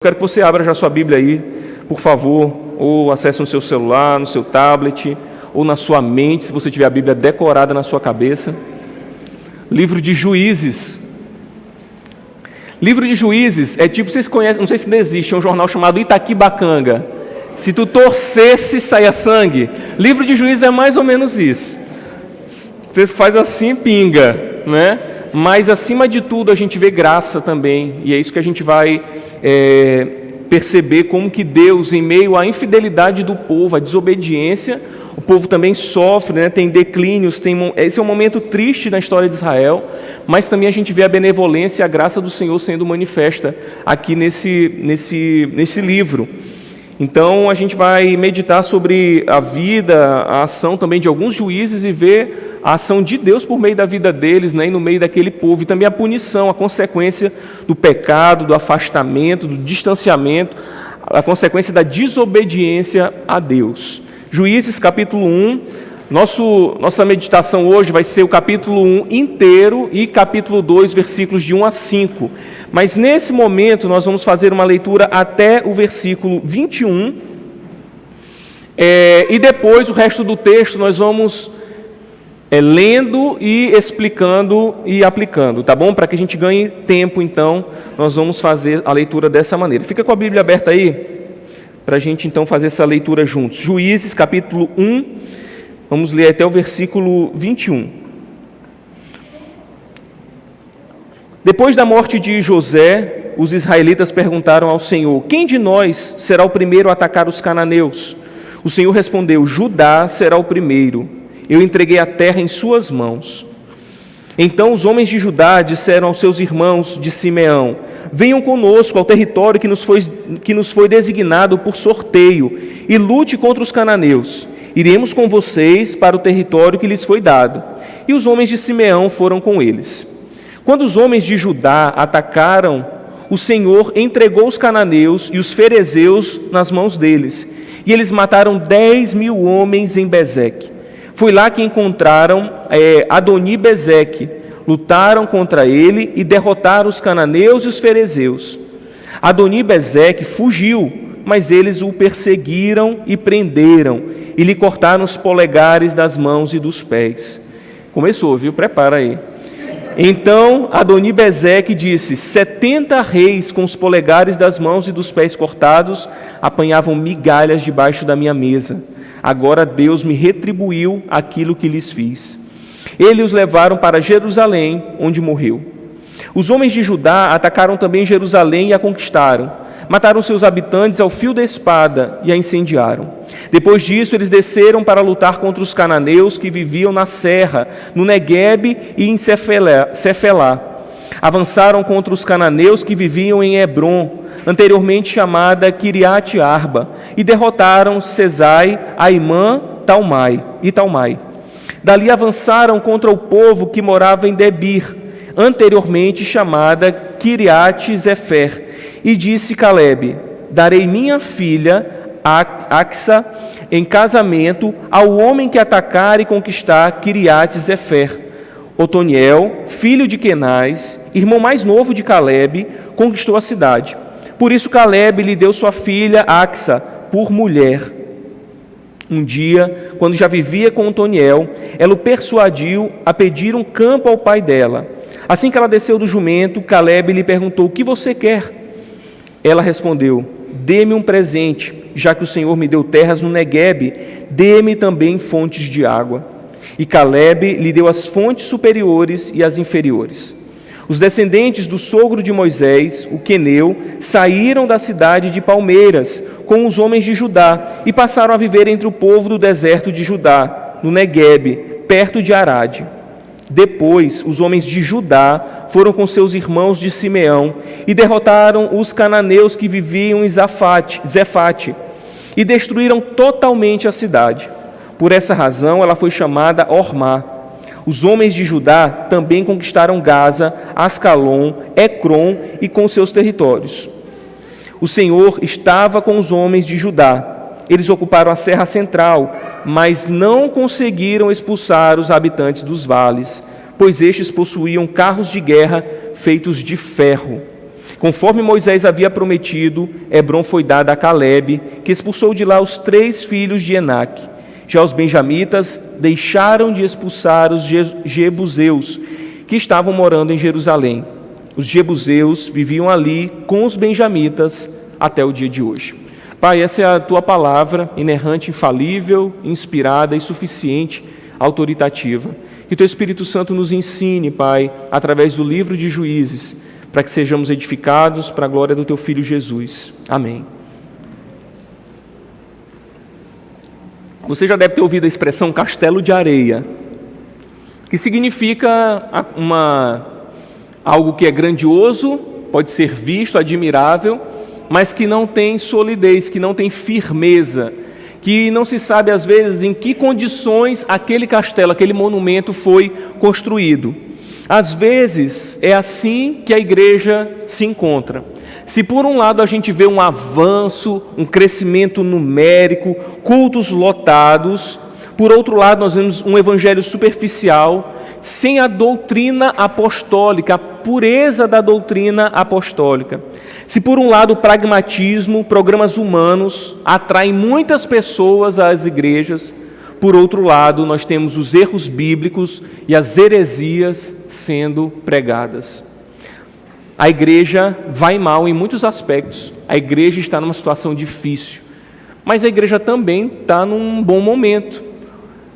Quero que você abra já sua Bíblia aí, por favor, ou acesse no seu celular, no seu tablet, ou na sua mente, se você tiver a Bíblia decorada na sua cabeça. Livro de Juízes. Livro de Juízes é tipo, vocês conhecem, não sei se ainda existe, é um jornal chamado Itaquibacanga. Se tu torcesse, saia sangue. Livro de Juízes é mais ou menos isso. Você faz assim, pinga, né? Mas, acima de tudo, a gente vê graça também, e é isso que a gente vai perceber, como que Deus, em meio à infidelidade do povo, à desobediência, o povo também sofre, né? Tem declínios, esse é um momento triste na história de Israel, mas também a gente vê a benevolência e a graça do Senhor sendo manifesta aqui nesse livro. Então, a gente vai meditar sobre a vida, a ação também de alguns juízes e ver a ação de Deus por meio da vida deles, né, e no meio daquele povo, e também a punição, a consequência do pecado, do afastamento, do distanciamento, a consequência da desobediência a Deus. Juízes capítulo 1, nossa meditação hoje vai ser o capítulo 1 inteiro e capítulo 2, versículos de 1 a 5. Mas nesse momento nós vamos fazer uma leitura até o versículo 21, e depois o resto do texto nós vamos lendo e explicando e aplicando, tá bom? Para que a gente ganhe tempo, então, nós vamos fazer a leitura dessa maneira. Fica com a Bíblia aberta aí, para a gente então fazer essa leitura juntos. Juízes capítulo 1, vamos ler até o versículo 21. Depois da morte de José, os israelitas perguntaram ao Senhor: quem de nós será o primeiro a atacar os cananeus? O Senhor respondeu: Judá será o primeiro. Eu entreguei a terra em suas mãos. Então os homens de Judá disseram aos seus irmãos de Simeão: venham conosco ao território que nos foi designado por sorteio e lute contra os cananeus. Iremos com vocês para o território que lhes foi dado. E os homens de Simeão foram com eles. Quando os homens de Judá atacaram, o Senhor entregou os cananeus e os ferezeus nas mãos deles, e eles mataram 10.000 homens em Bezeque. Foi lá que encontraram Adoni-Bezeque, lutaram contra ele e derrotaram os cananeus e os ferezeus. Adoni-Bezeque fugiu, mas eles o perseguiram e prenderam, e lhe cortaram os polegares das mãos e dos pés. Começou, viu? Prepara aí. Então Adoni-Bezeque disse: 70 reis com os polegares das mãos e dos pés cortados apanhavam migalhas debaixo da minha mesa. Agora Deus me retribuiu aquilo que lhes fiz. Eles os levaram para Jerusalém, onde morreu. Os homens de Judá atacaram também Jerusalém e a conquistaram. Mataram seus habitantes ao fio da espada e a incendiaram. Depois disso, eles desceram para lutar contra os cananeus que viviam na serra, no Neguebe e em Cefelá. Avançaram contra os cananeus que viviam em Hebron, anteriormente chamada Quiriate Arba, e derrotaram Sesai, Aimã e Talmai. Dali avançaram contra o povo que morava em Debir, anteriormente chamada Quiriate Zefer, e disse Calebe: darei minha filha Axa em casamento ao homem que atacar e conquistar Quiriate Zefer. Otoniel, filho de Quenaz, irmão mais novo de Calebe, conquistou a cidade. Por isso Calebe lhe deu sua filha Axa por mulher. Um dia, quando já vivia com Otoniel, ela o persuadiu a pedir um campo ao pai dela. Assim que ela desceu do jumento, Calebe lhe perguntou: o que você quer? Ela respondeu: dê-me um presente, já que o Senhor me deu terras no Neguebe, dê-me também fontes de água. E Calebe lhe deu as fontes superiores e as inferiores. Os descendentes do sogro de Moisés, o queneu, saíram da cidade de Palmeiras com os homens de Judá e passaram a viver entre o povo do deserto de Judá, no Neguebe, perto de Arade. Depois, os homens de Judá foram com seus irmãos de Simeão e derrotaram os cananeus que viviam em Zefate e destruíram totalmente a cidade. Por essa razão, ela foi chamada Ormá. Os homens de Judá também conquistaram Gaza, Ascalon, Ecrom e com seus territórios. O Senhor estava com os homens de Judá. Eles ocuparam a Serra Central, mas não conseguiram expulsar os habitantes dos vales, pois estes possuíam carros de guerra feitos de ferro. Conforme Moisés havia prometido, Hebrom foi dada a Calebe, que expulsou de lá os 3 filhos de Enaque. Já os benjamitas deixaram de expulsar os jebuseus, que estavam morando em Jerusalém. Os jebuseus viviam ali com os benjamitas até o dia de hoje. Pai, essa é a Tua palavra, inerrante, infalível, inspirada e suficiente, autoritativa. Que Teu Espírito Santo nos ensine, Pai, através do livro de Juízes, para que sejamos edificados para a glória do Teu Filho Jesus. Amém. Você já deve ter ouvido a expressão castelo de areia, que significa algo que é grandioso, pode ser visto, admirável, mas que não tem solidez, que não tem firmeza, que não se sabe às vezes em que condições aquele castelo, aquele monumento foi construído. Às vezes é assim que a igreja se encontra. Se por um lado a gente vê um avanço, um crescimento numérico, cultos lotados, por outro lado nós vemos um evangelho superficial, sem a doutrina apostólica, a pureza da doutrina apostólica. Se por um lado o pragmatismo, programas humanos atraem muitas pessoas às igrejas, por outro lado nós temos os erros bíblicos e as heresias sendo pregadas. A igreja vai mal em muitos aspectos, a igreja está numa situação difícil, mas a igreja também está num bom momento.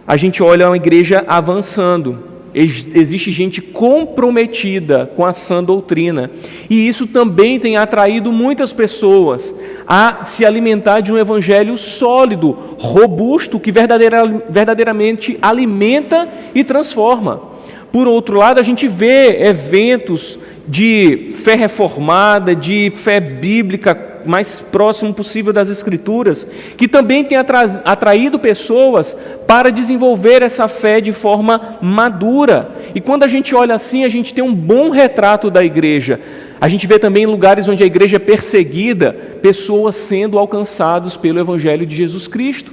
A gente olha uma igreja avançando, existe gente comprometida com a sã doutrina, e isso também tem atraído muitas pessoas a se alimentar de um evangelho sólido, robusto, que verdadeiramente alimenta e transforma. Por outro lado, a gente vê eventos de fé reformada, de fé bíblica mais próximo possível das Escrituras, que também tem atraído pessoas para desenvolver essa fé de forma madura. E quando a gente olha assim, a gente tem um bom retrato da igreja. A gente vê também em lugares onde a igreja é perseguida, pessoas sendo alcançadas pelo Evangelho de Jesus Cristo.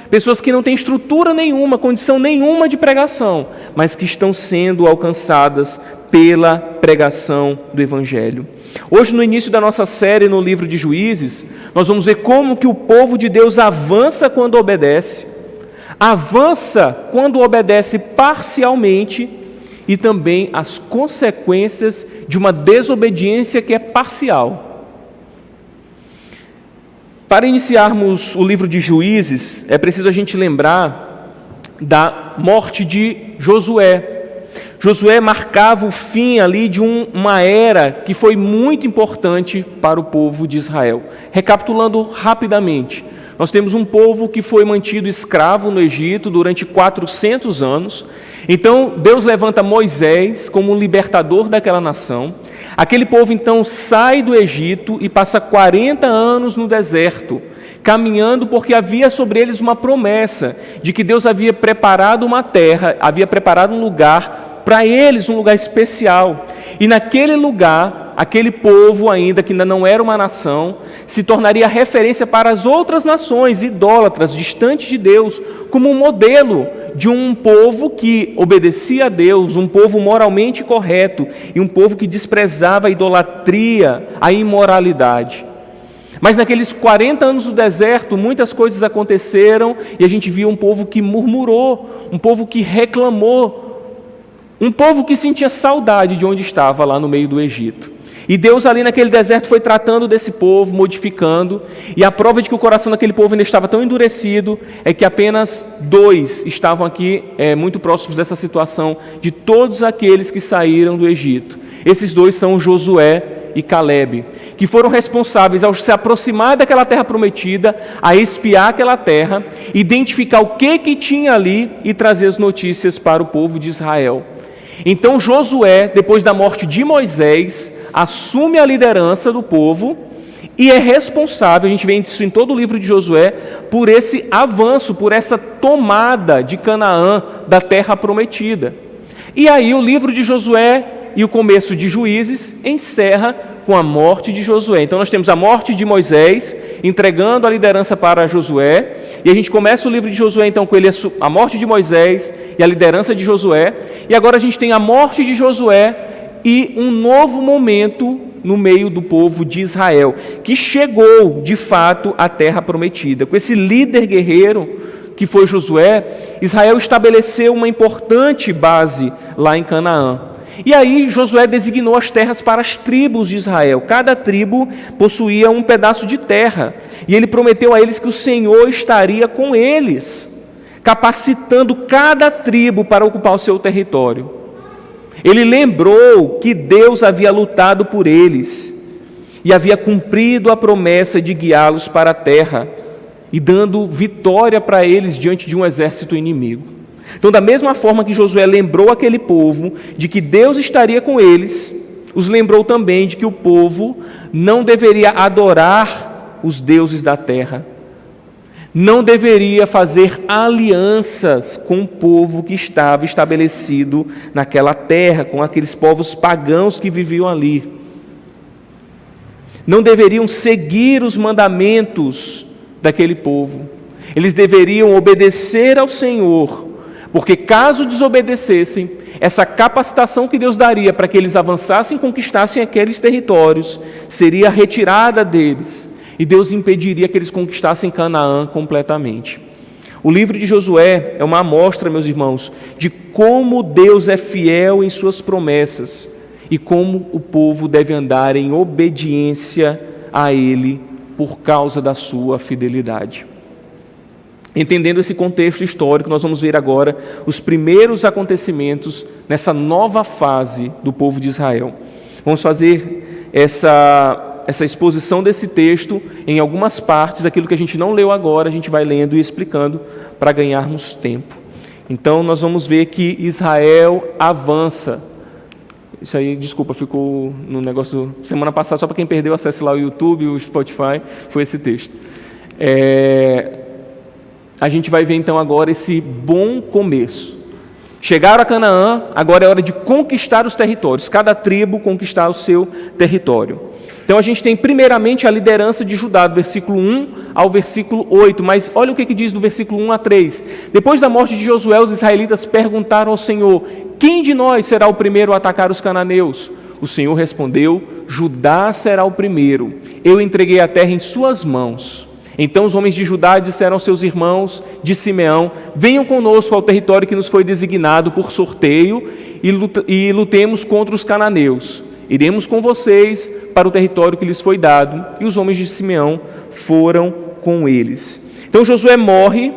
Pessoas que não têm estrutura nenhuma, condição nenhuma de pregação, mas que estão sendo alcançadas pela pregação do Evangelho. Hoje, no início da nossa série no livro de Juízes, nós vamos ver como que o povo de Deus avança quando obedece parcialmente, e também as consequências de uma desobediência que é parcial. Para iniciarmos o livro de Juízes, é preciso a gente lembrar da morte de Josué. Josué marcava o fim ali de uma era que foi muito importante para o povo de Israel. Recapitulando rapidamente, nós temos um povo que foi mantido escravo no Egito durante 400 anos. Então, Deus levanta Moisés como um libertador daquela nação. Aquele povo, então, sai do Egito e passa 40 anos no deserto, caminhando porque havia sobre eles uma promessa de que Deus havia preparado uma terra, havia preparado um lugar para eles, um lugar especial. E naquele lugar, aquele povo ainda, que ainda não era uma nação, se tornaria referência para as outras nações idólatras, distantes de Deus, como um modelo de um povo que obedecia a Deus, um povo moralmente correto, e um povo que desprezava a idolatria, a imoralidade. Mas naqueles 40 anos do deserto, muitas coisas aconteceram, e a gente viu um povo que murmurou, um povo que reclamou, um povo que sentia saudade de onde estava lá no meio do Egito. E Deus ali naquele deserto foi tratando desse povo, modificando, e a prova de que o coração daquele povo ainda estava tão endurecido é que apenas 2 estavam aqui muito próximos dessa situação, de todos aqueles que saíram do Egito. Esses 2 são Josué e Calebe, que foram responsáveis ao se aproximar daquela terra prometida, a espiar aquela terra, identificar o que tinha ali e trazer as notícias para o povo de Israel. Então Josué, depois da morte de Moisés, assume a liderança do povo e é responsável, a gente vê isso em todo o livro de Josué, por esse avanço, por essa tomada de Canaã, da terra prometida. E aí o livro de Josué e o começo de Juízes encerra com a morte de Josué. Então nós temos a morte de Moisés, entregando a liderança para Josué, e a gente começa o livro de Josué então com a morte de Moisés e a liderança de Josué, e agora a gente tem a morte de Josué e um novo momento no meio do povo de Israel, que chegou, de fato, à terra prometida. Com esse líder guerreiro, que foi Josué, Israel estabeleceu uma importante base lá em Canaã. E aí Josué designou as terras para as tribos de Israel. Cada tribo possuía um pedaço de terra. E ele prometeu a eles que o Senhor estaria com eles, capacitando cada tribo para ocupar o seu território. Ele lembrou que Deus havia lutado por eles e havia cumprido a promessa de guiá-los para a terra e dando vitória para eles diante de um exército inimigo. Então, da mesma forma que Josué lembrou aquele povo de que Deus estaria com eles, os lembrou também de que o povo não deveria adorar os deuses da terra, não deveria fazer alianças com o povo que estava estabelecido naquela terra, com aqueles povos pagãos que viviam ali. Não deveriam seguir os mandamentos daquele povo. Eles deveriam obedecer ao Senhor, porque caso desobedecessem, essa capacitação que Deus daria para que eles avançassem e conquistassem aqueles territórios seria retirada deles. E Deus impediria que eles conquistassem Canaã completamente. O livro de Josué é uma amostra, meus irmãos, de como Deus é fiel em suas promessas e como o povo deve andar em obediência a Ele por causa da sua fidelidade. Entendendo esse contexto histórico, nós vamos ver agora os primeiros acontecimentos nessa nova fase do povo de Israel. Vamos fazer essa exposição desse texto em algumas partes, aquilo que a gente não leu agora, a gente vai lendo e explicando para ganharmos tempo. Então, nós vamos ver que Israel avança. Isso aí, desculpa, ficou no negócio semana passada, só para quem perdeu, acesse lá o YouTube, o Spotify, foi esse texto. A gente vai ver então agora esse bom começo. Chegaram a Canaã, agora é hora de conquistar os territórios, cada tribo conquistar o seu território. Então a gente tem primeiramente a liderança de Judá, do versículo 1 ao versículo 8, mas olha o que diz do versículo 1 a 3. Depois da morte de Josué, os israelitas perguntaram ao Senhor: quem de nós será o primeiro a atacar os cananeus? O Senhor respondeu: Judá será o primeiro, eu entreguei a terra em suas mãos. Então os homens de Judá disseram aos seus irmãos de Simeão: venham conosco ao território que nos foi designado por sorteio e lutemos contra os cananeus. Iremos com vocês para o território que lhes foi dado. E os homens de Simeão foram com eles. Então Josué morre,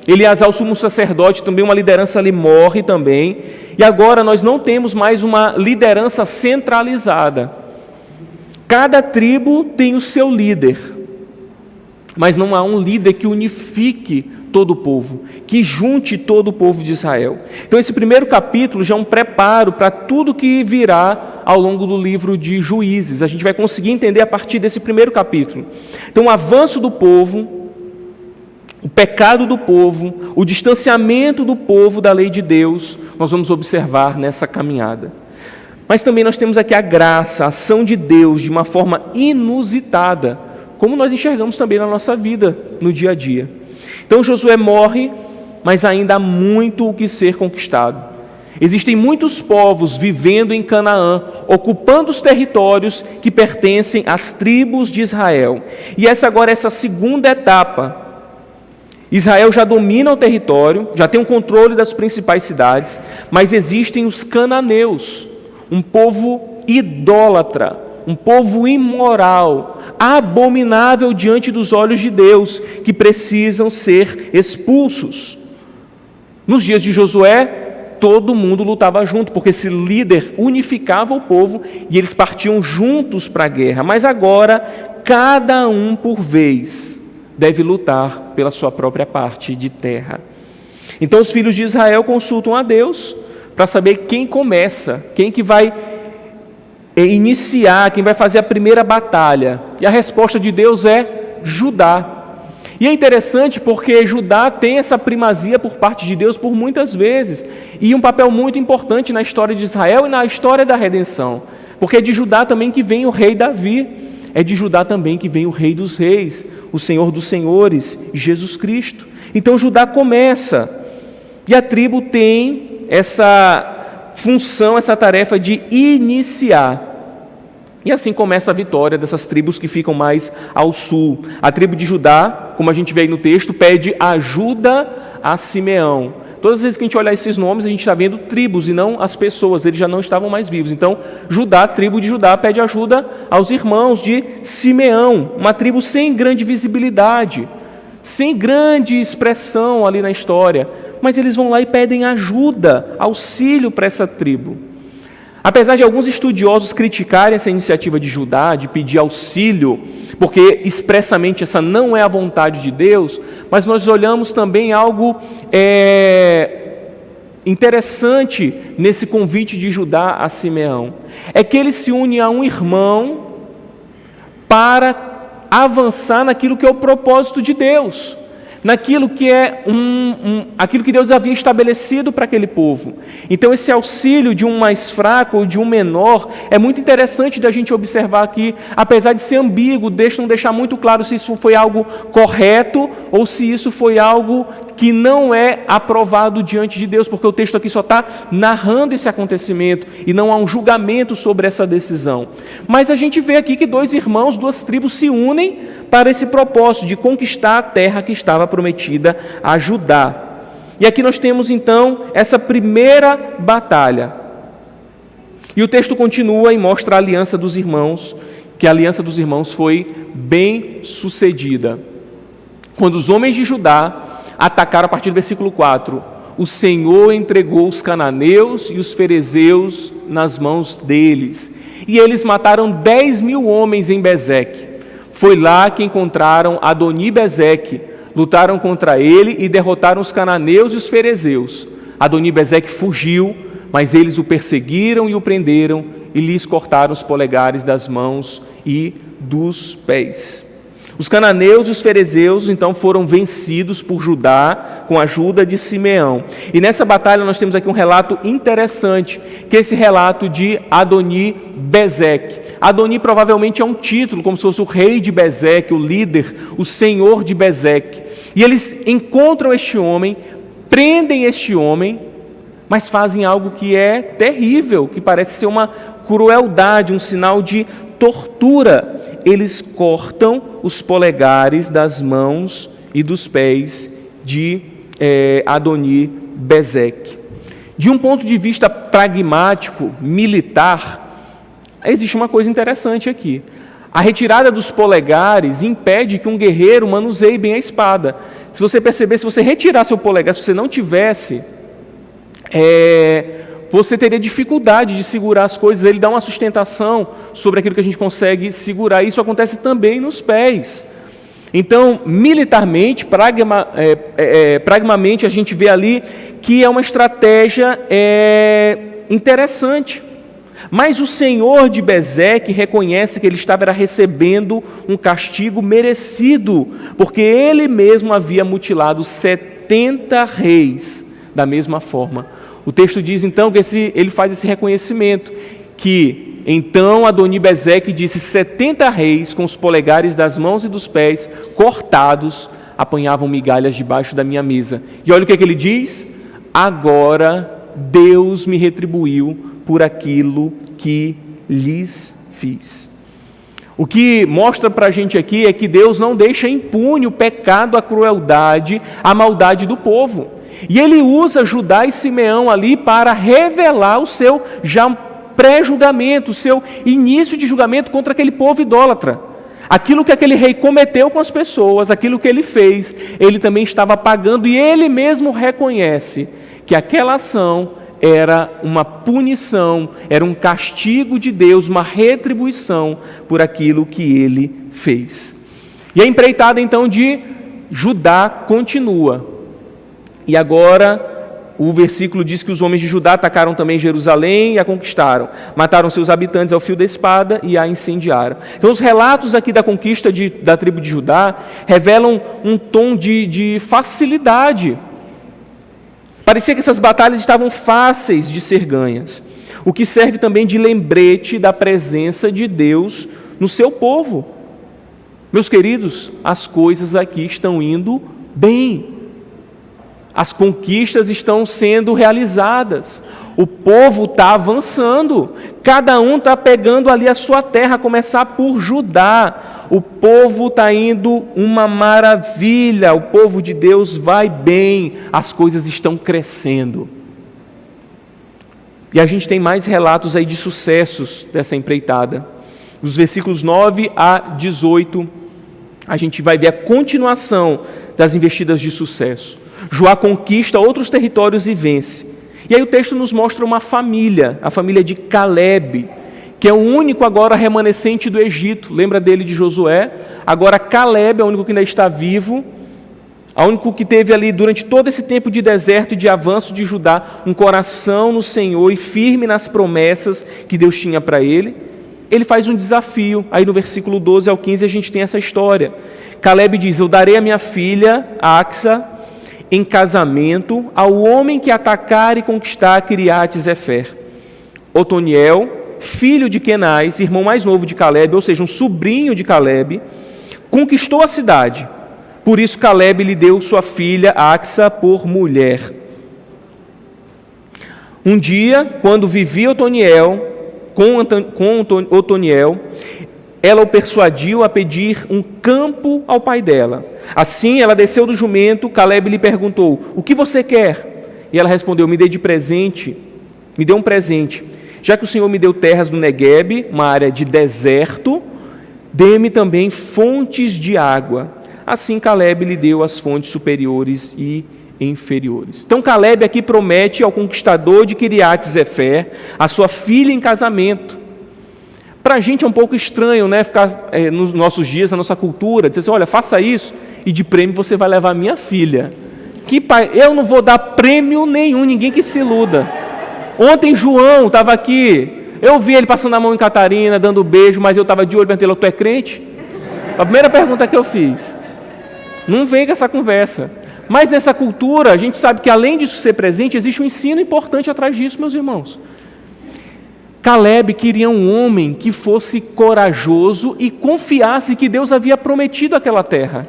Eleazar, o sumo sacerdote, também uma liderança ali, morre também. E agora nós não temos mais uma liderança centralizada. Cada tribo tem o seu líder, mas não há um líder que unifique todo o povo, que junte todo o povo de Israel. Então esse primeiro capítulo já é um preparo para tudo que virá ao longo do livro de Juízes. A gente vai conseguir entender a partir desse primeiro capítulo. Então o avanço do povo, o pecado do povo, o distanciamento do povo da lei de Deus, nós vamos observar nessa caminhada. Mas também nós temos aqui a graça, a ação de Deus de uma forma inusitada, como nós enxergamos também na nossa vida, no dia a dia. Então Josué morre, mas ainda há muito o que ser conquistado. Existem muitos povos vivendo em Canaã, ocupando os territórios que pertencem às tribos de Israel. E essa agora é essa segunda etapa. Israel já domina o território, já tem o controle das principais cidades, mas existem os cananeus, um povo idólatra, um povo imoral, abominável diante dos olhos de Deus, que precisam ser expulsos. Nos dias de Josué, todo mundo lutava junto, porque esse líder unificava o povo e eles partiam juntos para a guerra. Mas agora, cada um por vez deve lutar pela sua própria parte de terra. Então os filhos de Israel consultam a Deus para saber quem começa, quem que vai iniciar, quem vai fazer a primeira batalha. E a resposta de Deus é Judá. E é interessante porque Judá tem essa primazia por parte de Deus por muitas vezes, e um papel muito importante na história de Israel e na história da redenção, porque é de Judá também que vem o rei Davi, é de Judá também que vem o rei dos reis, o Senhor dos senhores, Jesus Cristo. Então Judá começa, e a tribo tem essa função, essa tarefa de iniciar. E assim começa a vitória dessas tribos que ficam mais ao sul. A tribo de Judá, como a gente vê aí no texto, pede ajuda a Simeão. Todas as vezes que a gente olhar esses nomes, a gente está vendo tribos e não as pessoas, eles já não estavam mais vivos. Então, Judá, a tribo de Judá, pede ajuda aos irmãos de Simeão, uma tribo sem grande visibilidade, sem grande expressão ali na história, mas eles vão lá e pedem ajuda, auxílio para essa tribo. Apesar de alguns estudiosos criticarem essa iniciativa de Judá, de pedir auxílio, porque expressamente essa não é a vontade de Deus, mas nós olhamos também algo interessante nesse convite de Judá a Simeão. É que ele se une a um irmão para avançar naquilo que é o propósito de Deus, naquilo que é aquilo que Deus havia estabelecido para aquele povo. Então esse auxílio de um mais fraco ou de um menor é muito interessante da gente observar aqui, apesar de ser ambíguo, não deixar muito claro se isso foi algo correto ou se isso foi algo que não é aprovado diante de Deus, porque o texto aqui só está narrando esse acontecimento e não há um julgamento sobre essa decisão. Mas a gente vê aqui que dois irmãos, duas tribos se unem para esse propósito de conquistar a terra que estava prometida a Judá. E aqui nós temos então essa primeira batalha. E o texto continua e mostra a aliança dos irmãos, que a aliança dos irmãos foi bem sucedida. Quando os homens de Judá atacaram, a partir do versículo 4, o Senhor entregou os cananeus e os ferezeus nas mãos deles, e eles mataram 10.000 homens em Bezeque. Foi lá que encontraram Adoni-Bezeque, lutaram contra ele e derrotaram os cananeus e os ferezeus. Adoni-Bezeque fugiu, mas eles o perseguiram e o prenderam e lhes cortaram os polegares das mãos e dos pés. Os cananeus e os ferezeus, então, foram vencidos por Judá com a ajuda de Simeão. E nessa batalha nós temos aqui um relato interessante, que é esse relato de Adoni-Bezeque. Adoni provavelmente é um título, como se fosse o rei de Bezeque, o líder, o senhor de Bezeque. E eles encontram este homem, prendem este homem, mas fazem algo que é terrível, que parece ser uma crueldade, um sinal de tortura. Eles cortam os polegares das mãos e dos pés de Adoni-Bezeque. De um ponto de vista pragmático, militar, existe uma coisa interessante aqui. A retirada dos polegares impede que um guerreiro manuseie bem a espada. Se você perceber, se você retirar seu polegar, se você não tivesse, você teria dificuldade de segurar as coisas. Ele dá uma sustentação sobre aquilo que a gente consegue segurar. Isso acontece também nos pés. Então, militarmente, pragmaticamente, a gente vê ali que é uma estratégia interessante. Mas o senhor de Bezeque reconhece que ele estava recebendo um castigo merecido, porque ele mesmo havia mutilado 70 reis da mesma forma. O texto diz então que ele faz esse reconhecimento, que então Adoni-Bezeque disse: 70 reis com os polegares das mãos e dos pés cortados apanhavam migalhas debaixo da minha mesa. E olha o que ele diz: agora Deus me retribuiu por aquilo que lhes fiz. O que mostra para a gente aqui é que Deus não deixa impune o pecado, a crueldade, a maldade do povo. E ele usa Judá e Simeão ali para revelar o seu já pré-julgamento, o seu início de julgamento contra aquele povo idólatra. Aquilo que aquele rei cometeu com as pessoas, aquilo que ele fez, ele também estava pagando, e ele mesmo reconhece que aquela ação era uma punição, era um castigo de Deus, uma retribuição por aquilo que ele fez. E a empreitada então de Judá continua. E agora o versículo diz que os homens de Judá atacaram também Jerusalém e a conquistaram. Mataram seus habitantes ao fio da espada e a incendiaram. Então os relatos aqui da conquista da tribo de Judá revelam um tom de facilidade. Parecia que essas batalhas estavam fáceis de ser ganhas, o que serve também de lembrete da presença de Deus no seu povo. Meus queridos, as coisas aqui estão indo bem. As conquistas estão sendo realizadas. O povo está avançando, cada um está pegando ali a sua terra, a começar por Judá. O povo está indo uma maravilha, o povo de Deus vai bem, as coisas estão crescendo. E a gente tem mais relatos aí de sucessos dessa empreitada. Dos versículos 9 a 18, a gente vai ver a continuação das investidas de sucesso. Joá conquista outros territórios e vence. E aí o texto nos mostra uma família, a família de Calebe, que é o único agora remanescente do Egito. Lembra dele de Josué? Agora Calebe é o único que ainda está vivo, o único que teve ali durante todo esse tempo de deserto e de avanço de Judá, um coração no Senhor e firme nas promessas que Deus tinha para ele. Ele faz um desafio, aí no versículo 12 ao 15 a gente tem essa história. Calebe diz: eu darei a minha filha, Axa, em casamento ao homem que atacar e conquistar Quiriate-Zefer. Otoniel, filho de Kenaz, irmão mais novo de Calebe, ou seja, um sobrinho de Calebe, conquistou a cidade. Por isso Calebe lhe deu sua filha Axa por mulher. Um dia, quando vivia Otoniel com Otoniel, ela o persuadiu a pedir um campo ao pai dela. Assim, ela desceu do jumento, Calebe lhe perguntou: o que você quer? E ela respondeu: me dê um presente. Já que o Senhor me deu terras no Neguebe, uma área de deserto, dê-me também fontes de água. Assim, Calebe lhe deu as fontes superiores e inferiores. Então, Calebe aqui promete ao conquistador de Quiriate-Zefer a sua filha em casamento. Para a gente é um pouco estranho, né, ficar nos nossos dias, na nossa cultura, dizer assim: olha, faça isso e de prêmio você vai levar minha filha. Que pai, eu não vou dar prêmio nenhum, ninguém que se iluda. Ontem João estava aqui, eu vi ele passando a mão em Catarina, dando beijo, mas eu estava de olho, perguntei: tu é crente? A primeira pergunta que eu fiz. Não vem com essa conversa. Mas nessa cultura, a gente sabe que além disso ser presente, existe um ensino importante atrás disso, meus irmãos. Calebe queria um homem que fosse corajoso e confiasse que Deus havia prometido aquela terra.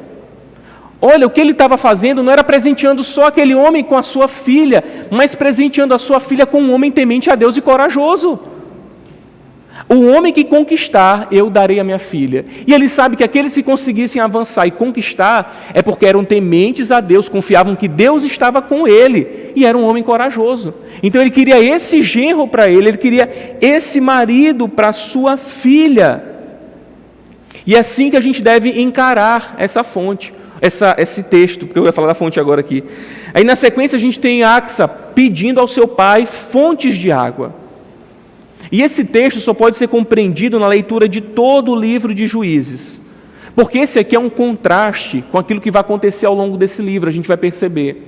Olha, o que ele estava fazendo não era presenteando só aquele homem com a sua filha, mas presenteando a sua filha com um homem temente a Deus e corajoso. O homem que conquistar, eu darei a minha filha. E ele sabe que aqueles que conseguissem avançar e conquistar é porque eram tementes a Deus, confiavam que Deus estava com ele e era um homem corajoso. Então ele queria esse genro para ele queria esse marido para sua filha. E é assim que a gente deve encarar essa fonte, esse texto, porque eu ia falar da fonte agora aqui. Aí na sequência a gente tem Axa pedindo ao seu pai fontes de água. E esse texto só pode ser compreendido na leitura de todo o livro de Juízes, porque esse aqui é um contraste com aquilo que vai acontecer ao longo desse livro. A gente vai perceber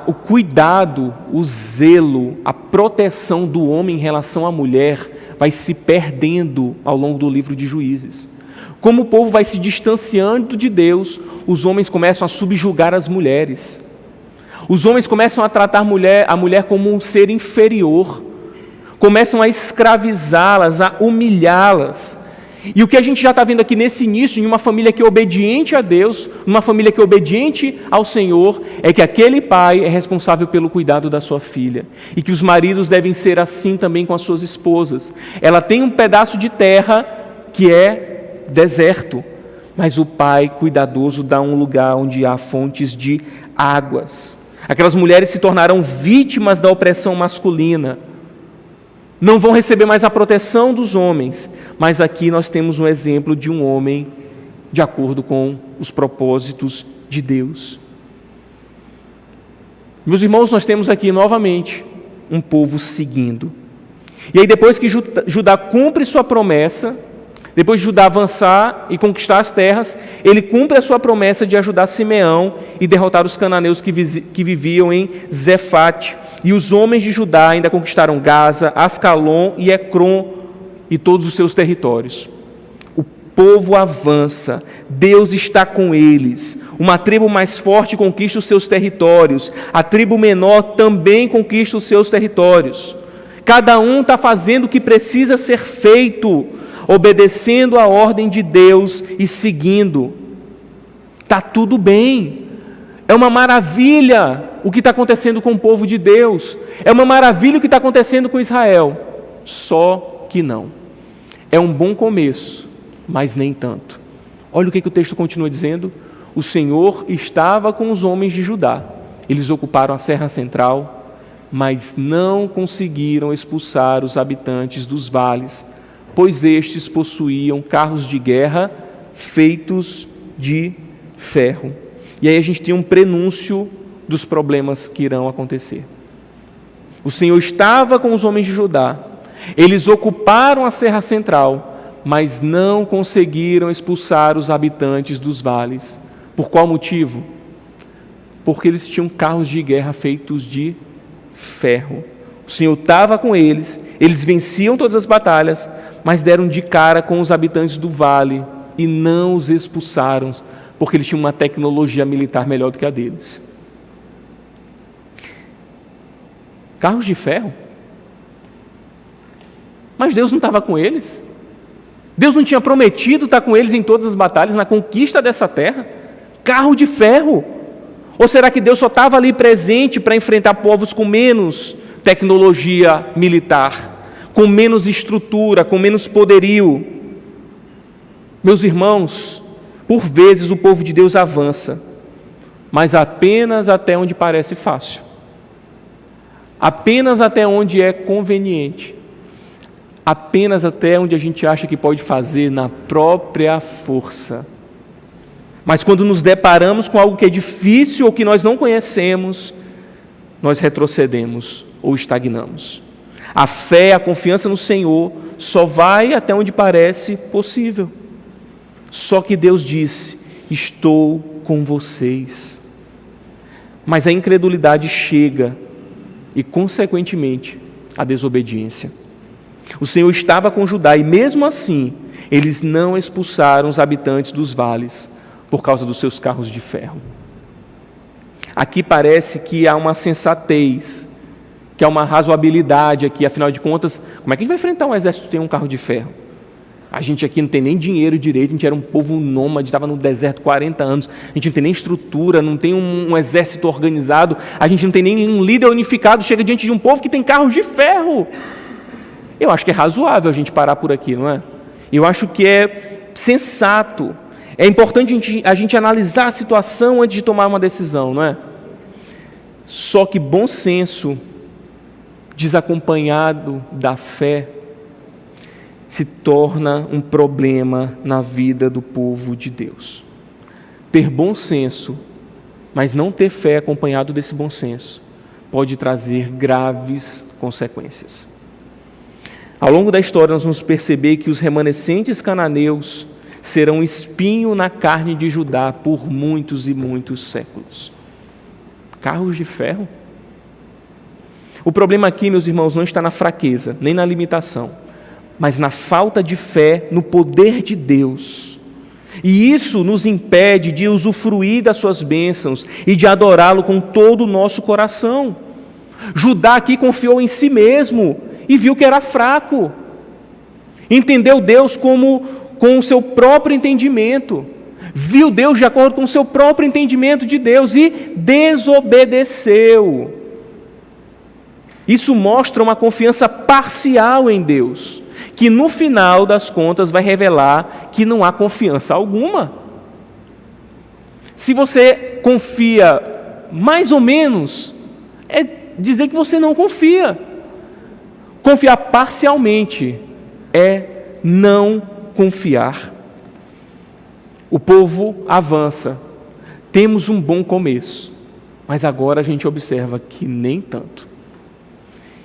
o cuidado, o zelo, a proteção do homem em relação à mulher vai se perdendo ao longo do livro de Juízes. Como o povo vai se distanciando de Deus, os homens começam a subjugar as mulheres. Os homens começam a tratar a mulher como um ser inferior, começam a escravizá-las, a humilhá-las. E o que a gente já está vendo aqui nesse início, em uma família que é obediente a Deus, numa família que é obediente ao Senhor, é que aquele pai é responsável pelo cuidado da sua filha. E que os maridos devem ser assim também com as suas esposas. Ela tem um pedaço de terra que é deserto, mas o pai cuidadoso dá um lugar onde há fontes de águas. Aquelas mulheres se tornarão vítimas da opressão masculina. Não vão receber mais a proteção dos homens, mas aqui nós temos um exemplo de um homem de acordo com os propósitos de Deus. Meus irmãos, nós temos aqui novamente um povo seguindo. E aí depois que Judá cumpre sua promessa, depois de Judá avançar e conquistar as terras, ele cumpre a sua promessa de ajudar Simeão e derrotar os cananeus que viviam em Zefate. E os homens de Judá ainda conquistaram Gaza, Ascalon e Ecrom e todos os seus territórios. O povo avança, Deus está com eles. Uma tribo mais forte conquista os seus territórios, a tribo menor também conquista os seus territórios. Cada um está fazendo o que precisa ser feito, obedecendo a ordem de Deus e seguindo. Está tudo bem. É uma maravilha o que está acontecendo com o povo de Deus. É uma maravilha o que está acontecendo com Israel. Só que não. É um bom começo, mas nem tanto. Olha o que o texto continua dizendo. O Senhor estava com os homens de Judá. Eles ocuparam a Serra Central, mas não conseguiram expulsar os habitantes dos vales, pois estes possuíam carros de guerra feitos de ferro. E aí a gente tem um prenúncio dos problemas que irão acontecer. O Senhor estava com os homens de Judá. Eles ocuparam a Serra Central, mas não conseguiram expulsar os habitantes dos vales. Por qual motivo? Porque eles tinham carros de guerra feitos de ferro. O Senhor estava com eles, eles venciam todas as batalhas, mas deram de cara com os habitantes do vale e não os expulsaram, porque eles tinham uma tecnologia militar melhor do que a deles. Carros de ferro? Mas Deus não estava com eles? Deus não tinha prometido estar com eles em todas as batalhas, na conquista dessa terra? Carro de ferro? Ou será que Deus só estava ali presente para enfrentar povos com menos tecnologia militar, com menos estrutura, com menos poderio? Meus irmãos, por vezes o povo de Deus avança, mas apenas até onde parece fácil, apenas até onde é conveniente, apenas até onde a gente acha que pode fazer na própria força. Mas quando nos deparamos com algo que é difícil ou que nós não conhecemos, nós retrocedemos ou estagnamos. A fé, a confiança no Senhor só vai até onde parece possível. Só que Deus disse: estou com vocês. Mas a incredulidade chega e, consequentemente, a desobediência. O Senhor estava com Judá e, mesmo assim, eles não expulsaram os habitantes dos vales por causa dos seus carros de ferro. Aqui parece que há uma sensatez, que há uma razoabilidade aqui. Afinal de contas, como é que a gente vai enfrentar um exército que tem um carro de ferro? A gente aqui não tem nem dinheiro direito, a gente era um povo nômade, estava no deserto 40 anos, a gente não tem nem estrutura, não tem um exército organizado, a gente não tem nem um líder unificado, chega diante de um povo que tem carros de ferro. Eu acho que é razoável a gente parar por aqui, não é? Eu acho que é sensato, é importante a gente analisar a situação antes de tomar uma decisão, não é? Só que bom senso, desacompanhado da fé, se torna um problema na vida do povo de Deus. Ter bom senso, mas não ter fé acompanhado desse bom senso, pode trazer graves consequências. Ao longo da história, nós vamos perceber que os remanescentes cananeus serão espinho na carne de Judá por muitos e muitos séculos. Carros de ferro? O problema aqui, meus irmãos, não está na fraqueza, nem na limitação, mas na falta de fé no poder de Deus. E isso nos impede de usufruir das suas bênçãos e de adorá-lo com todo o nosso coração. Judá aqui confiou em si mesmo e viu que era fraco. Entendeu Deus com o seu próprio entendimento. Viu Deus de acordo com o seu próprio entendimento de Deus e desobedeceu. Isso mostra uma confiança parcial em Deus, que no final das contas vai revelar que não há confiança alguma. Se você confia mais ou menos, é dizer que você não confia. Confiar parcialmente é não confiar. O povo avança, temos um bom começo, mas agora a gente observa que nem tanto.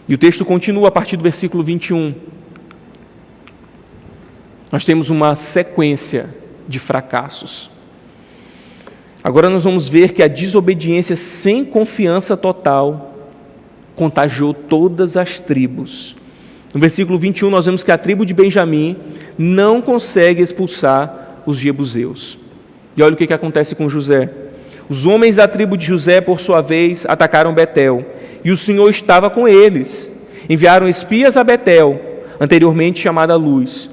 E o texto continua a partir do versículo 21. Nós temos uma sequência de fracassos. Agora nós vamos ver que a desobediência sem confiança total contagiou todas as tribos. No versículo 21 nós vemos que a tribo de Benjamim não consegue expulsar os jebuseus. E olha o que acontece com José. Os homens da tribo de José, por sua vez, atacaram Betel, e o Senhor estava com eles. Enviaram espias a Betel, anteriormente chamada Luz.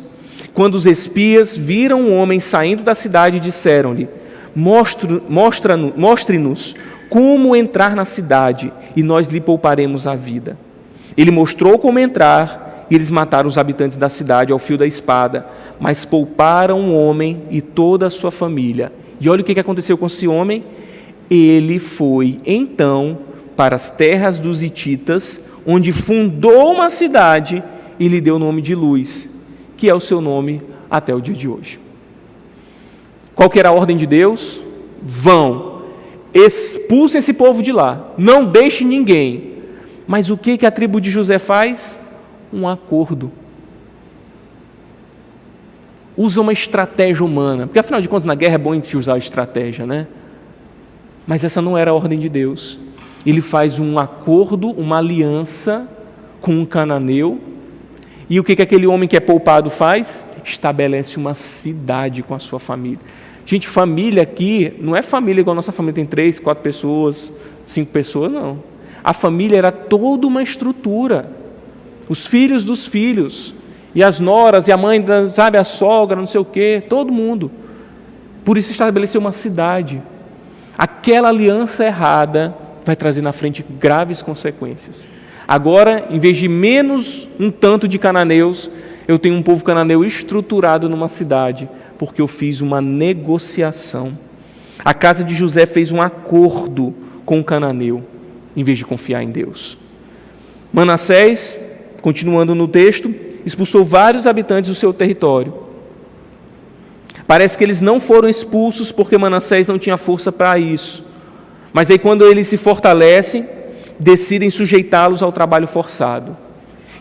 Quando os espias viram um homem saindo da cidade, disseram-lhe: mostre-nos como entrar na cidade, e nós lhe pouparemos a vida. Ele mostrou como entrar, e eles mataram os habitantes da cidade ao fio da espada, mas pouparam o homem e toda a sua família. E olha o que aconteceu com esse homem. Ele foi, então, para as terras dos hititas, onde fundou uma cidade e lhe deu o nome de Luz, que é o seu nome até o dia de hoje. Qual que era a ordem de Deus? Vão, expulsem esse povo de lá, não deixe ninguém. Mas o que a tribo de José faz? Um acordo. Usa uma estratégia humana, porque afinal de contas na guerra é bom a gente usar estratégia, né? Mas essa não era a ordem de Deus. Ele faz um acordo, uma aliança com um cananeu, e o que aquele homem que é poupado faz? Estabelece uma cidade com a sua família. Gente, família aqui não é família igual a nossa família, tem 3, 4 pessoas, 5 pessoas, não. A família era toda uma estrutura. Os filhos dos filhos, e as noras, e a mãe, sabe, a sogra, não sei o quê, todo mundo. Por isso estabeleceu uma cidade. Aquela aliança errada vai trazer na frente graves consequências. Agora, em vez de menos um tanto de cananeus, eu tenho um povo cananeu estruturado numa cidade, porque eu fiz uma negociação. A casa de José fez um acordo com o cananeu, em vez de confiar em Deus. Manassés, continuando no texto, expulsou vários habitantes do seu território. Parece que eles não foram expulsos porque Manassés não tinha força para isso. Mas aí quando eles se fortalecem, decidem sujeitá-los ao trabalho forçado.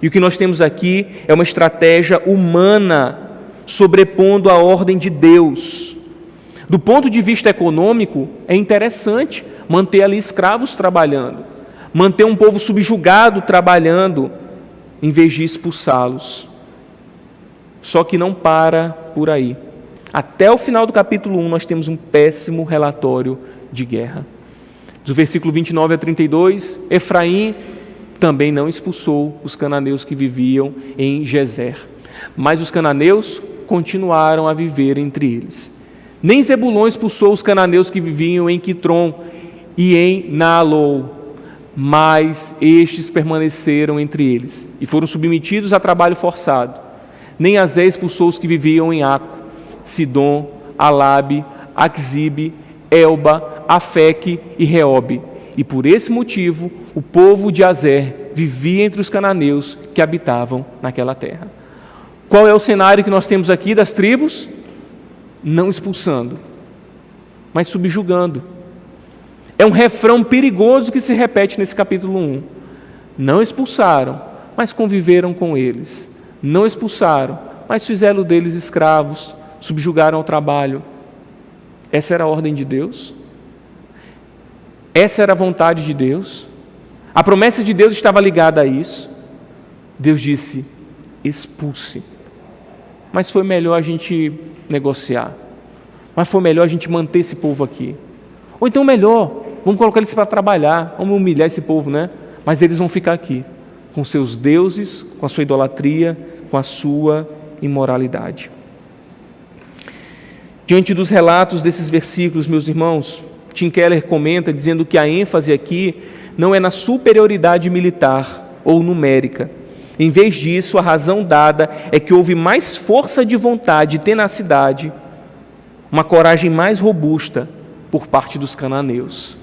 E o que nós temos aqui é uma estratégia humana sobrepondo a ordem de Deus. Do ponto de vista econômico, é interessante manter ali escravos trabalhando, manter um povo subjugado trabalhando, em vez de expulsá-los. Só que não para por aí. Até o final do capítulo 1, nós temos um péssimo relatório de guerra. Do versículo 29 a 32, Efraim também não expulsou os cananeus que viviam em Gezer. Mas os cananeus continuaram a viver entre eles. Nem Zebulon expulsou os cananeus que viviam em Quitron e em Naalol, mas estes permaneceram entre eles e foram submetidos a trabalho forçado. Nem Azé expulsou os que viviam em Aco, Sidom, Alabe, Axibe, Elba, Afeque e Reobe. E por esse motivo, o povo de Azer vivia entre os cananeus que habitavam naquela terra. Qual é o cenário que nós temos aqui das tribos? Não expulsando, mas subjugando. É um refrão perigoso que se repete nesse capítulo 1. Não expulsaram, mas conviveram com eles. Não expulsaram, mas fizeram deles escravos, subjugaram ao trabalho. Essa era a ordem de Deus? Essa era a vontade de Deus? A promessa de Deus estava ligada a isso. Deus disse, expulse. Mas foi melhor a gente negociar. Mas foi melhor a gente manter esse povo aqui. Ou então melhor, vamos colocar eles para trabalhar, vamos humilhar esse povo, né? Mas eles vão ficar aqui, com seus deuses, com a sua idolatria, com a sua imoralidade. Diante dos relatos desses versículos, meus irmãos, Tim Keller comenta dizendo que a ênfase aqui não é na superioridade militar ou numérica. Em vez disso, a razão dada é que houve mais força de vontade e tenacidade, uma coragem mais robusta por parte dos cananeus.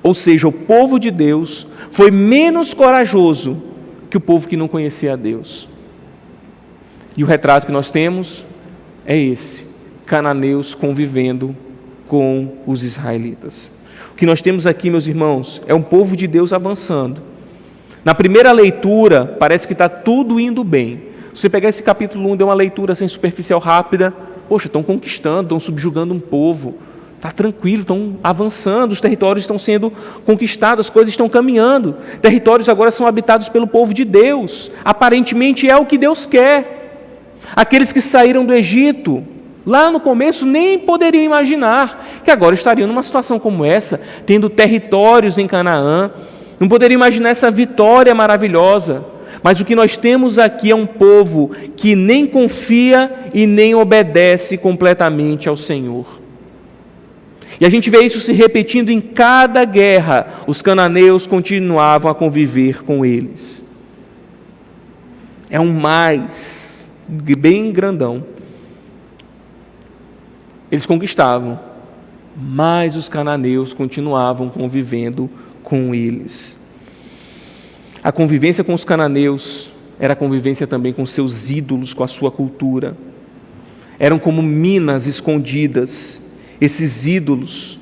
Ou seja, o povo de Deus foi menos corajoso que o povo que não conhecia a Deus. E o retrato que nós temos é esse: cananeus convivendo com os israelitas. O que nós temos aqui, meus irmãos, é um povo de Deus avançando. Na primeira leitura, parece que está tudo indo bem. Se você pegar esse capítulo 1, dê uma leitura assim, superficial, rápida, poxa, estão conquistando, estão subjugando um povo, está tranquilo, estão avançando, os territórios estão sendo conquistados, as coisas estão caminhando. Territórios agora são habitados pelo povo de Deus. Aparentemente é o que Deus quer. Aqueles que saíram do Egito, lá no começo, nem poderiam imaginar que agora estariam numa situação como essa, tendo territórios em Canaã. Não poderiam imaginar essa vitória maravilhosa. Mas o que nós temos aqui é um povo que nem confia e nem obedece completamente ao Senhor. E a gente vê isso se repetindo em cada guerra. Os cananeus continuavam a conviver com eles. É um mais, bem grandão. Eles conquistavam, mas os cananeus continuavam convivendo com eles. A convivência com os cananeus era a convivência também com seus ídolos, com a sua cultura. Eram como minas escondidas, esses ídolos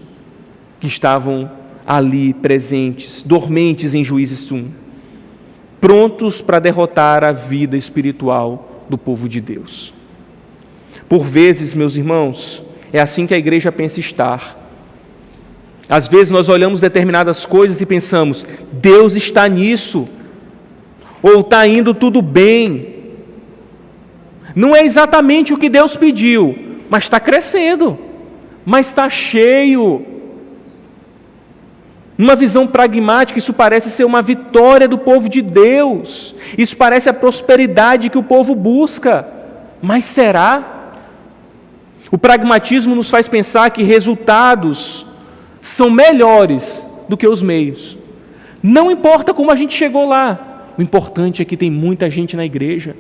que estavam ali presentes, dormentes em Juízes 1, prontos para derrotar a vida espiritual do povo de Deus. Por vezes, meus irmãos, é assim que a igreja pensa estar. Às vezes nós olhamos determinadas coisas e pensamos, Deus está nisso, ou está indo tudo bem. Não é exatamente o que Deus pediu, mas está crescendo, mas está cheio. Numa visão pragmática, isso parece ser uma vitória do povo de Deus, isso parece a prosperidade que o povo busca, mas será? O pragmatismo nos faz pensar que resultados são melhores do que os meios. Não importa como a gente chegou lá, o importante é que tem muita gente na igreja,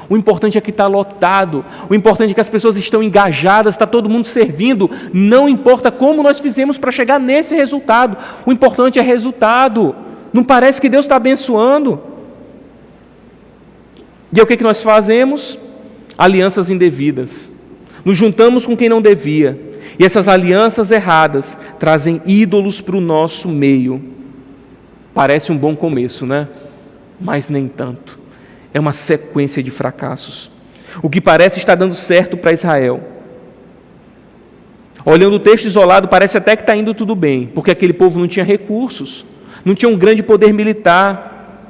o importante é que está lotado, o importante é que as pessoas estão engajadas, está todo mundo servindo, não importa como nós fizemos para chegar nesse resultado, o importante é resultado. Não parece que Deus está abençoando? E é o que nós fazemos? Alianças indevidas. Nos juntamos com quem não devia, e essas alianças erradas trazem ídolos para o nosso meio. Parece um bom começo, né? Mas nem tanto. É uma sequência de fracassos. O que parece estar dando certo para Israel. Olhando o texto isolado, parece até que está indo tudo bem, porque aquele povo não tinha recursos, não tinha um grande poder militar.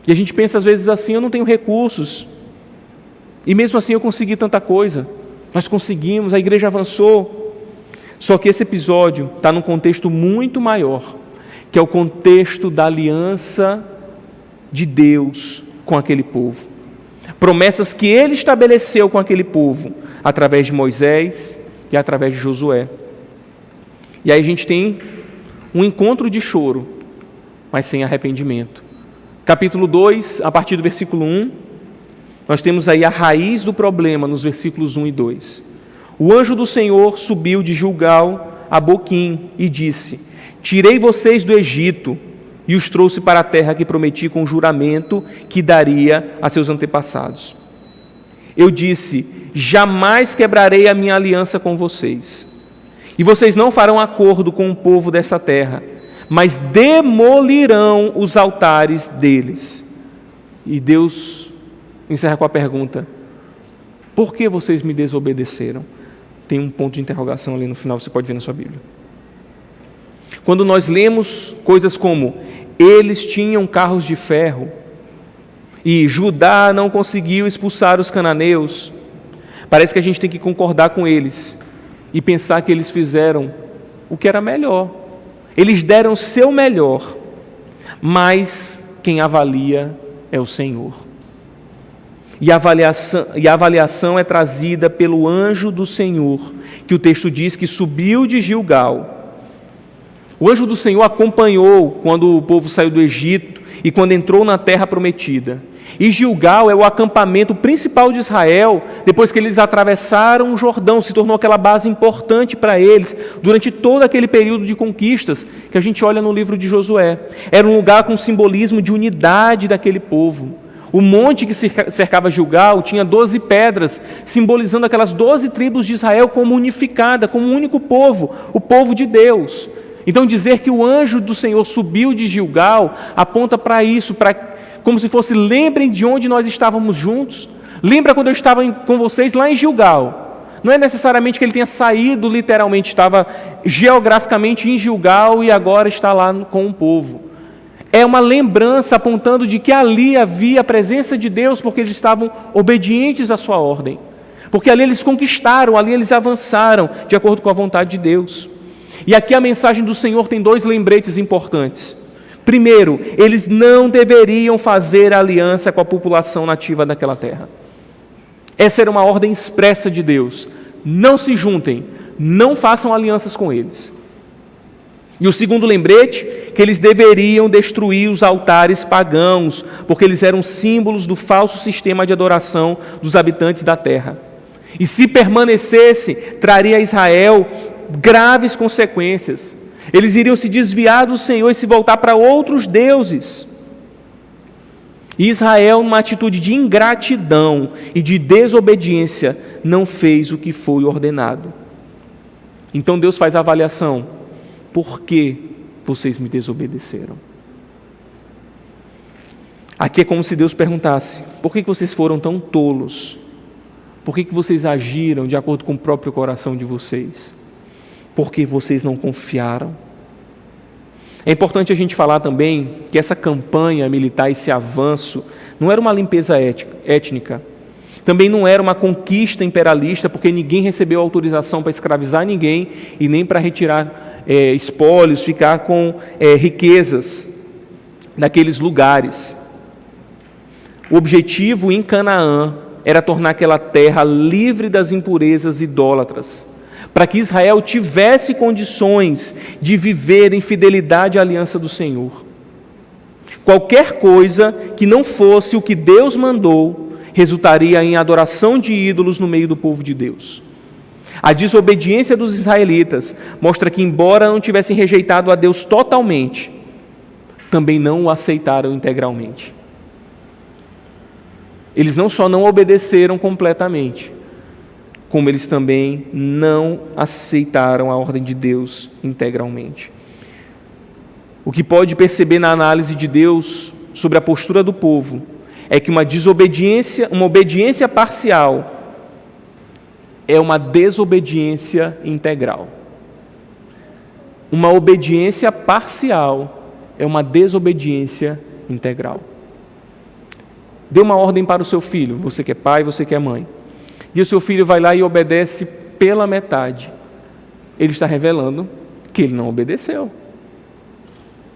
E a gente pensa às vezes assim, eu não tenho recursos, e mesmo assim eu consegui tanta coisa. Nós conseguimos, a igreja avançou. Só que esse episódio está num contexto muito maior, que é o contexto da aliança de Deus com aquele povo. Promessas que ele estabeleceu com aquele povo, através de Moisés e através de Josué. E aí a gente tem um encontro de choro, mas sem arrependimento. Capítulo 2, a partir do versículo 1, nós temos aí a raiz do problema nos versículos 1 e 2. O anjo do Senhor subiu de Gilgal a Boquim e disse: tirei vocês do Egito e os trouxe para a terra que prometi com juramento que daria a seus antepassados. Eu disse: jamais quebrarei a minha aliança com vocês, e vocês não farão acordo com o povo dessa terra, mas demolirão os altares deles. E Deus encerra com a pergunta: por que vocês me desobedeceram? Tem um ponto de interrogação ali no final, você pode ver na sua Bíblia. Quando nós lemos coisas como eles tinham carros de ferro e Judá não conseguiu expulsar os cananeus, parece que a gente tem que concordar com eles e pensar que eles fizeram o que era melhor. Eles deram o seu melhor, mas quem avalia é o Senhor. E a avaliação é trazida pelo anjo do Senhor, que o texto diz que subiu de Gilgal. O anjo do Senhor acompanhou quando o povo saiu do Egito e quando entrou na terra prometida. E Gilgal é o acampamento principal de Israel, depois que eles atravessaram o Jordão, se tornou aquela base importante para eles, durante todo aquele período de conquistas, que a gente olha no livro de Josué. Era um lugar com simbolismo de unidade daquele povo. O monte que cercava Gilgal tinha 12 pedras, simbolizando aquelas 12 tribos de Israel como unificada, como um único povo, o povo de Deus. Então dizer que o anjo do Senhor subiu de Gilgal aponta para isso, como se fosse: lembrem de onde nós estávamos juntos, lembra quando eu estava com vocês lá em Gilgal. Não é necessariamente que ele tenha saído literalmente, estava geograficamente em Gilgal e agora está lá com o povo. É uma lembrança apontando de que ali havia a presença de Deus, porque eles estavam obedientes à sua ordem, porque ali eles conquistaram, ali eles avançaram de acordo com a vontade de Deus. E aqui a mensagem do Senhor tem 2 lembretes importantes. Primeiro, eles não deveriam fazer aliança com a população nativa daquela terra. Essa era uma ordem expressa de Deus: não se juntem, não façam alianças com eles. E o segundo lembrete, que eles deveriam destruir os altares pagãos, porque eles eram símbolos do falso sistema de adoração dos habitantes da terra. E se permanecesse, traria a Israel graves consequências. Eles iriam se desviar do Senhor e se voltar para outros deuses. E Israel, numa atitude de ingratidão e de desobediência, não fez o que foi ordenado. Então Deus faz a avaliação: por que vocês me desobedeceram? Aqui é como se Deus perguntasse: por que vocês foram tão tolos? Por que vocês agiram de acordo com o próprio coração de vocês? Porque vocês não confiaram. É importante a gente falar também que essa campanha militar, esse avanço, não era uma limpeza étnica. Também não era uma conquista imperialista, porque ninguém recebeu autorização para escravizar ninguém e nem para retirar espólios, ficar com riquezas naqueles lugares. O objetivo em Canaã era tornar aquela terra livre das impurezas idólatras, para que Israel tivesse condições de viver em fidelidade à aliança do Senhor. Qualquer coisa que não fosse o que Deus mandou, resultaria em adoração de ídolos no meio do povo de Deus. A desobediência dos israelitas mostra que, embora não tivessem rejeitado a Deus totalmente, também não o aceitaram integralmente. Eles não só não obedeceram completamente, como eles também não aceitaram a ordem de Deus integralmente. O que pode perceber na análise de Deus sobre a postura do povo é que uma obediência parcial é uma desobediência integral. Uma obediência parcial é uma desobediência integral. Dê uma ordem para o seu filho, você que é pai, você que é mãe. E o seu filho vai lá e obedece pela metade. Ele está revelando que ele não obedeceu.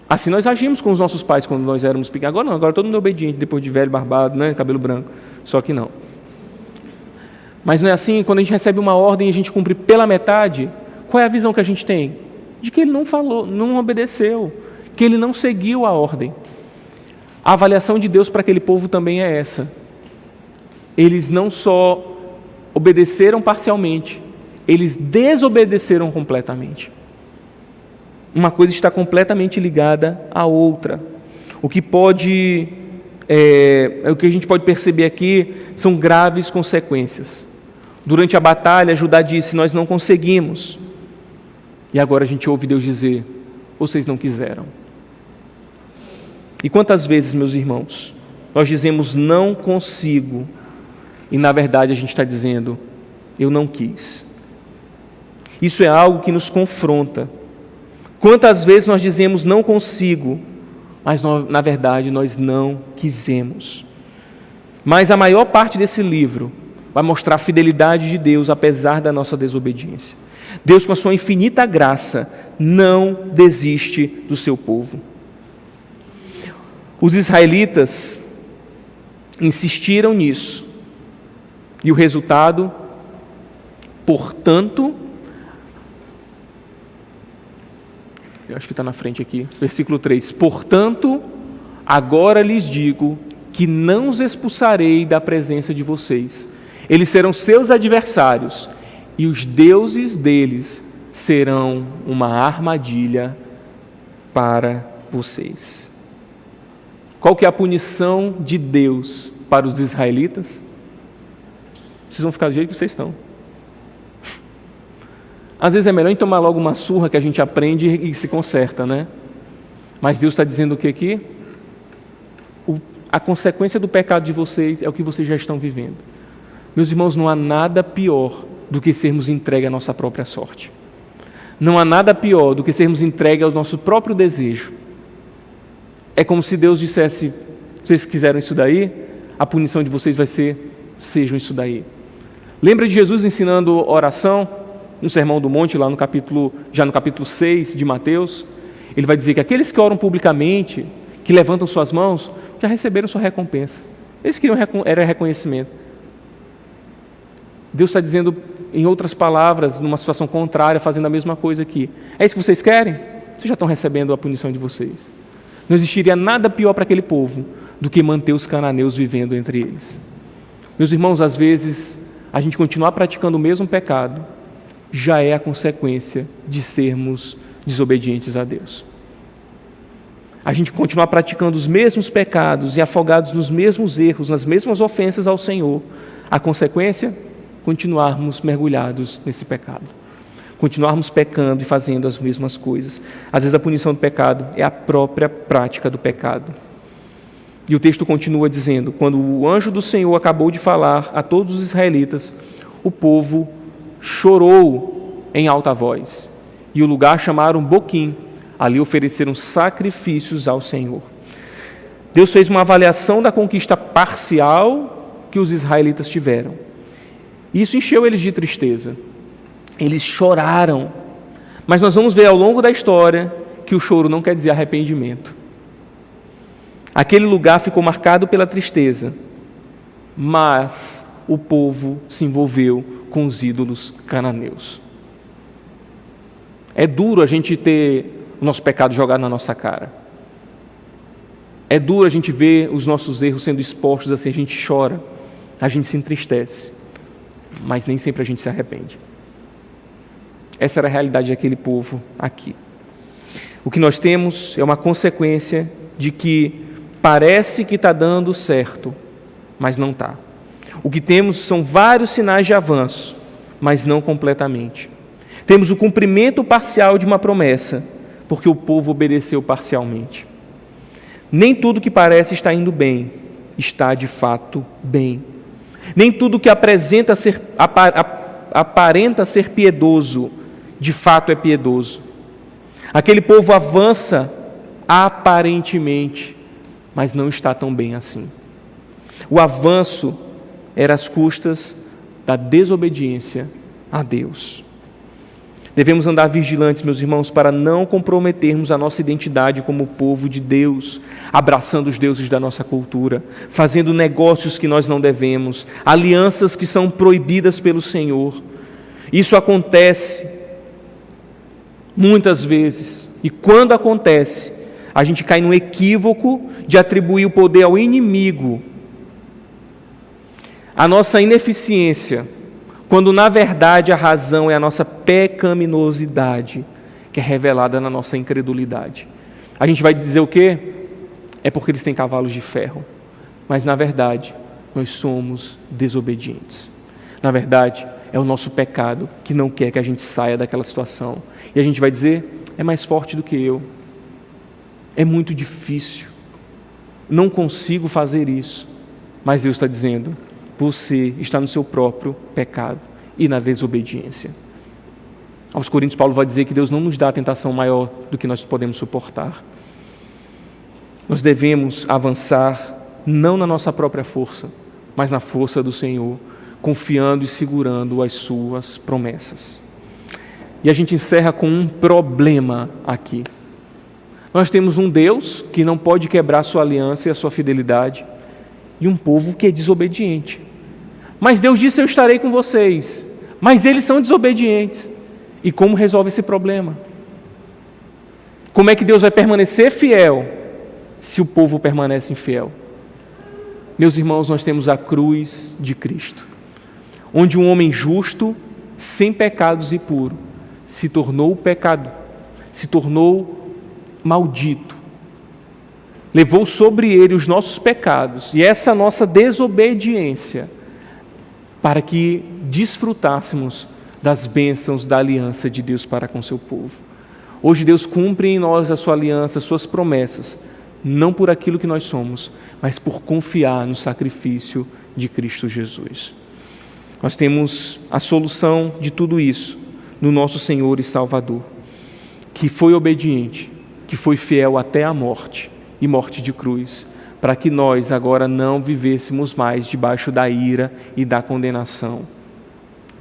Assim nós agimos com os nossos pais quando nós éramos pequenos. Agora não, agora todo mundo é obediente, depois de velho, barbado, né, cabelo branco. Só que não. Mas não é assim, quando a gente recebe uma ordem e a gente cumpre pela metade, qual é a visão que a gente tem? De que ele não falou, não obedeceu, que ele não seguiu a ordem. A avaliação de Deus para aquele povo também é essa. Eles não só obedeceram parcialmente, eles desobedeceram completamente. Uma coisa está completamente ligada à outra. O que a gente pode perceber aqui são graves consequências. Durante a batalha, Judá disse: nós não conseguimos. E agora a gente ouve Deus dizer: vocês não quiseram. E quantas vezes, meus irmãos, nós dizemos não consigo, e na verdade a gente está dizendo eu não quis. Isso é algo que nos confronta. Quantas vezes nós dizemos não consigo, mas na verdade nós não quisemos. Mas a maior parte desse livro vai mostrar a fidelidade de Deus apesar da nossa desobediência. Deus, com a sua infinita graça, não desiste do seu povo. Os israelitas insistiram nisso. E o resultado, portanto, eu acho que está na frente aqui, versículo 3. Portanto, agora lhes digo que não os expulsarei da presença de vocês. Eles serão seus adversários, e os deuses deles serão uma armadilha para vocês. Qual que é a punição de Deus para os israelitas? Vocês vão ficar do jeito que vocês estão. Às vezes é melhor tomar logo uma surra que a gente aprende e se conserta, né? Mas Deus está dizendo o que aqui? A consequência do pecado de vocês é o que vocês já estão vivendo. Meus irmãos, não há nada pior do que sermos entregues à nossa própria sorte. Não há nada pior do que sermos entregues ao nosso próprio desejo. É como se Deus dissesse: vocês quiseram isso daí, a punição de vocês vai ser, sejam isso daí. Lembra de Jesus ensinando oração no Sermão do Monte, lá no capítulo 6 de Mateus? Ele vai dizer que aqueles que oram publicamente, que levantam suas mãos, já receberam sua recompensa. Eles queriam era reconhecimento. Deus está dizendo, em outras palavras, numa situação contrária, fazendo a mesma coisa aqui. É isso que vocês querem? Vocês já estão recebendo a punição de vocês. Não existiria nada pior para aquele povo do que manter os cananeus vivendo entre eles. Meus irmãos, às vezes, a gente continuar praticando o mesmo pecado já é a consequência de sermos desobedientes a Deus. A gente continuar praticando os mesmos pecados e afogados nos mesmos erros, nas mesmas ofensas ao Senhor, a consequência, continuarmos mergulhados nesse pecado. Continuarmos pecando e fazendo as mesmas coisas. Às vezes a punição do pecado é a própria prática do pecado. E o texto continua dizendo, quando o anjo do Senhor acabou de falar a todos os israelitas, o povo chorou em alta voz. E o lugar chamaram Boquim. Ali ofereceram sacrifícios ao Senhor. Deus fez uma avaliação da conquista parcial que os israelitas tiveram. Isso encheu eles de tristeza. Eles choraram. Mas nós vamos ver ao longo da história que o choro não quer dizer arrependimento. Aquele lugar ficou marcado pela tristeza, mas o povo se envolveu com os ídolos cananeus. É duro a gente ter o nosso pecado jogado na nossa cara. É duro a gente ver os nossos erros sendo expostos assim, a gente chora, a gente se entristece, mas nem sempre a gente se arrepende. Essa era a realidade daquele povo aqui. O que nós temos é uma consequência de que parece que está dando certo, mas não está. O que temos são vários sinais de avanço, mas não completamente. Temos o cumprimento parcial de uma promessa, porque o povo obedeceu parcialmente. Nem tudo que parece estar indo bem, está de fato bem. Nem tudo que aparenta ser piedoso, de fato é piedoso. Aquele povo avança aparentemente, mas não está tão bem assim. O avanço era às custas da desobediência a Deus. Devemos andar vigilantes, meus irmãos, para não comprometermos a nossa identidade como povo de Deus, abraçando os deuses da nossa cultura, fazendo negócios que nós não devemos, alianças que são proibidas pelo Senhor. Isso acontece muitas vezes, e quando acontece, a gente cai no equívoco de atribuir o poder ao inimigo. A nossa ineficiência, quando na verdade a razão é a nossa pecaminosidade, que é revelada na nossa incredulidade. A gente vai dizer o quê? É porque eles têm cavalos de ferro. Mas na verdade, nós somos desobedientes. Na verdade, é o nosso pecado que não quer que a gente saia daquela situação. E a gente vai dizer, é mais forte do que eu. É muito difícil. Não consigo fazer isso. Mas Deus está dizendo, você está no seu próprio pecado e na desobediência. Aos Coríntios, Paulo vai dizer que Deus não nos dá a tentação maior do que nós podemos suportar. Nós devemos avançar não na nossa própria força, mas na força do Senhor, confiando e segurando as suas promessas. E a gente encerra com um problema aqui. Nós temos um Deus que não pode quebrar a sua aliança e a sua fidelidade, e um povo que é desobediente. Mas Deus disse, eu estarei com vocês. Mas eles são desobedientes. E como resolve esse problema? Como é que Deus vai permanecer fiel se o povo permanece infiel? Meus irmãos, nós temos a cruz de Cristo, onde um homem justo, sem pecados e puro, se tornou pecado, se tornou maldito. Levou sobre ele os nossos pecados e essa nossa desobediência para que desfrutássemos das bênçãos da aliança de Deus para com seu povo. Hoje Deus cumpre em nós a sua aliança, as suas promessas, não por aquilo que nós somos, mas por confiar no sacrifício de Cristo Jesus. Nós temos a solução de tudo isso no nosso Senhor e Salvador, que foi obediente, que foi fiel até a morte, e morte de cruz, para que nós agora não vivêssemos mais debaixo da ira e da condenação,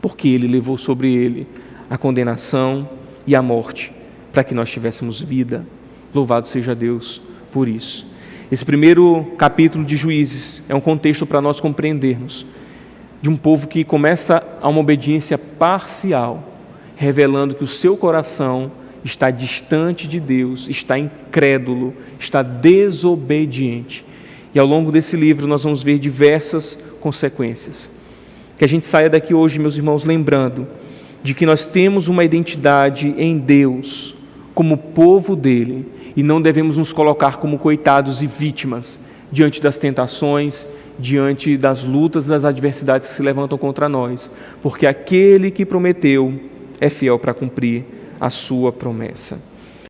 porque Ele levou sobre Ele a condenação e a morte, para que nós tivéssemos vida. Louvado seja Deus por isso. Esse primeiro capítulo de Juízes é um contexto para nós compreendermos de um povo que começa a uma obediência parcial, revelando que o seu coração está distante de Deus, está incrédulo, está desobediente. E ao longo desse livro nós vamos ver diversas consequências. Que a gente saia daqui hoje, meus irmãos, lembrando de que nós temos uma identidade em Deus, como povo dele, e não devemos nos colocar como coitados e vítimas diante das tentações, diante das lutas, das adversidades que se levantam contra nós, porque aquele que prometeu é fiel para cumprir a sua promessa.